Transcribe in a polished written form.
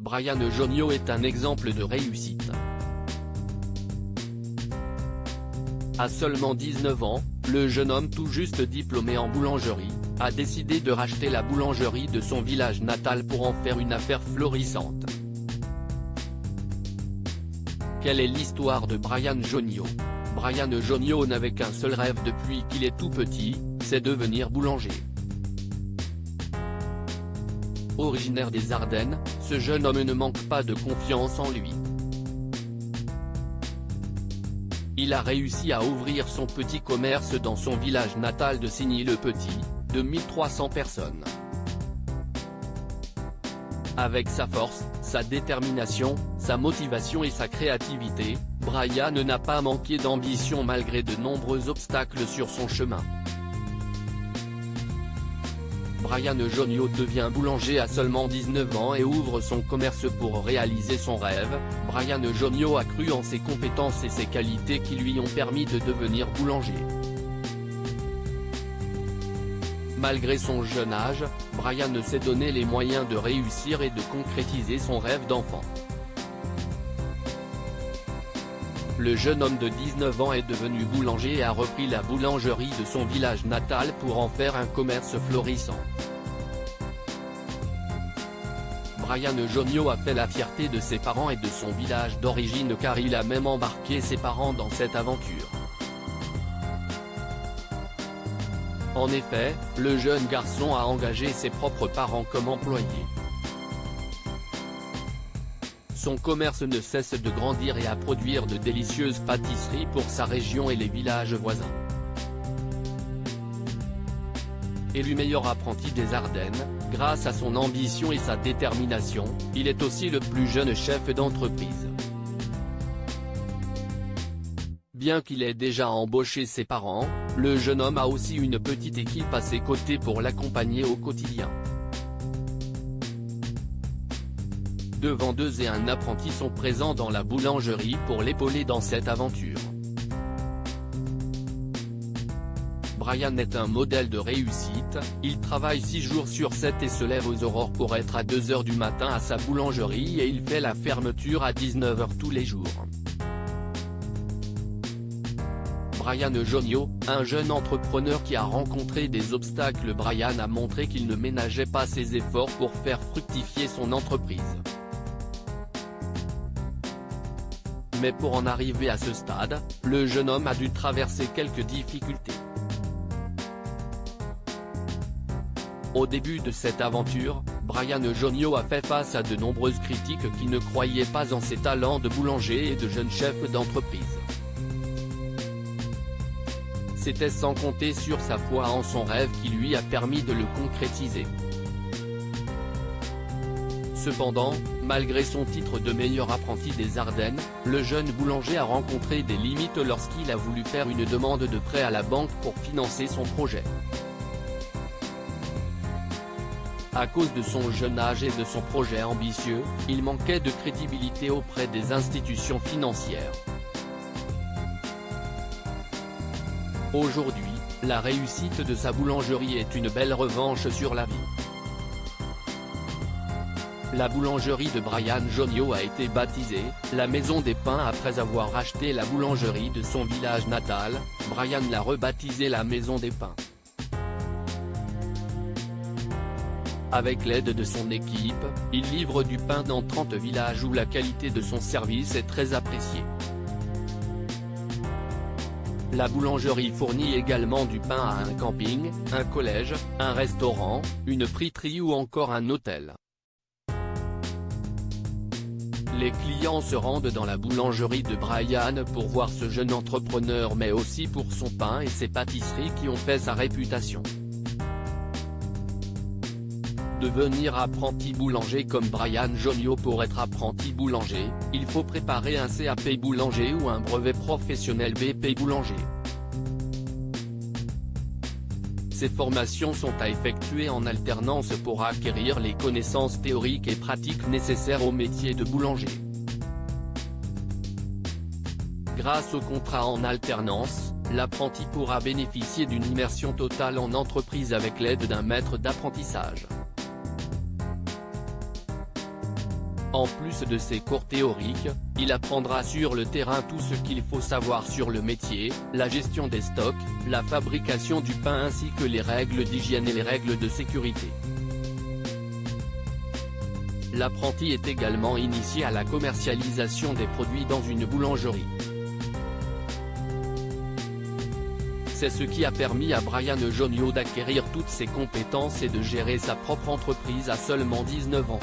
Brian Jonio est un exemple de réussite. À seulement 19 ans, le jeune homme tout juste diplômé en boulangerie, a décidé de racheter la boulangerie de son village natal pour en faire une affaire florissante. Quelle est l'histoire de Brian Jonio? Brian Jonio n'avait qu'un seul rêve depuis qu'il est tout petit, c'est devenir boulanger. Originaire des Ardennes, ce jeune homme ne manque pas de confiance en lui. Il a réussi à ouvrir son petit commerce dans son village natal de Signy-le-Petit, de 1300 personnes. Avec sa force, sa détermination, sa motivation et sa créativité, Brian n'a pas manqué d'ambition malgré de nombreux obstacles sur son chemin. Brian Jonio devient boulanger à seulement 19 ans et ouvre son commerce pour réaliser son rêve. Brian Jonio a cru en ses compétences et ses qualités qui lui ont permis de devenir boulanger. Malgré son jeune âge, Brian s'est donné les moyens de réussir et de concrétiser son rêve d'enfant. Le jeune homme de 19 ans est devenu boulanger et a repris la boulangerie de son village natal pour en faire un commerce florissant. Brian Jonio a fait la fierté de ses parents et de son village d'origine car il a même embarqué ses parents dans cette aventure. En effet, le jeune garçon a engagé ses propres parents comme employés. Son commerce ne cesse de grandir et à produire de délicieuses pâtisseries pour sa région et les villages voisins. Élu meilleur apprenti des Ardennes, grâce à son ambition et sa détermination, il est aussi le plus jeune chef d'entreprise. Bien qu'il ait déjà embauché ses parents, le jeune homme a aussi une petite équipe à ses côtés pour l'accompagner au quotidien. Deux vendeuses et un apprenti sont présents dans la boulangerie pour l'épauler dans cette aventure. Brian est un modèle de réussite, il travaille 6 jours sur 7 et se lève aux aurores pour être à 2 h du matin à sa boulangerie et il fait la fermeture à 19 h tous les jours. Brian Jonio, un jeune entrepreneur qui a rencontré des obstacles. Brian a montré qu'il ne ménageait pas ses efforts pour faire fructifier son entreprise. Mais pour en arriver à ce stade, le jeune homme a dû traverser quelques difficultés. Au début de cette aventure, Brian Jonio a fait face à de nombreuses critiques qui ne croyaient pas en ses talents de boulanger et de jeune chef d'entreprise. C'était sans compter sur sa foi en son rêve qui lui a permis de le concrétiser. Cependant, malgré son titre de meilleur apprenti des Ardennes, le jeune boulanger a rencontré des limites lorsqu'il a voulu faire une demande de prêt à la banque pour financer son projet. À cause de son jeune âge et de son projet ambitieux, il manquait de crédibilité auprès des institutions financières. Aujourd'hui, la réussite de sa boulangerie est une belle revanche sur la vie. La boulangerie de Brian Jonio a été baptisée « La Maison des Pains » après avoir racheté la boulangerie de son village natal. Brian l'a rebaptisée la Maison des Pains. Avec l'aide de son équipe, il livre du pain dans 30 villages où la qualité de son service est très appréciée. La boulangerie fournit également du pain à un camping, un collège, un restaurant, une friterie ou encore un hôtel. Les clients se rendent dans la boulangerie de Brian pour voir ce jeune entrepreneur mais aussi pour son pain et ses pâtisseries qui ont fait sa réputation. Devenir apprenti boulanger comme Brian Jonio. Pour être apprenti boulanger, il faut préparer un CAP boulanger ou un brevet professionnel BP boulanger. Ces formations sont à effectuer en alternance pour acquérir les connaissances théoriques et pratiques nécessaires au métier de boulanger. Grâce au contrat en alternance, l'apprenti pourra bénéficier d'une immersion totale en entreprise avec l'aide d'un maître d'apprentissage. En plus de ses cours théoriques, il apprendra sur le terrain tout ce qu'il faut savoir sur le métier, la gestion des stocks, la fabrication du pain ainsi que les règles d'hygiène et les règles de sécurité. L'apprenti est également initié à la commercialisation des produits dans une boulangerie. C'est ce qui a permis à Brian Jonio d'acquérir toutes ses compétences et de gérer sa propre entreprise à seulement 19 ans.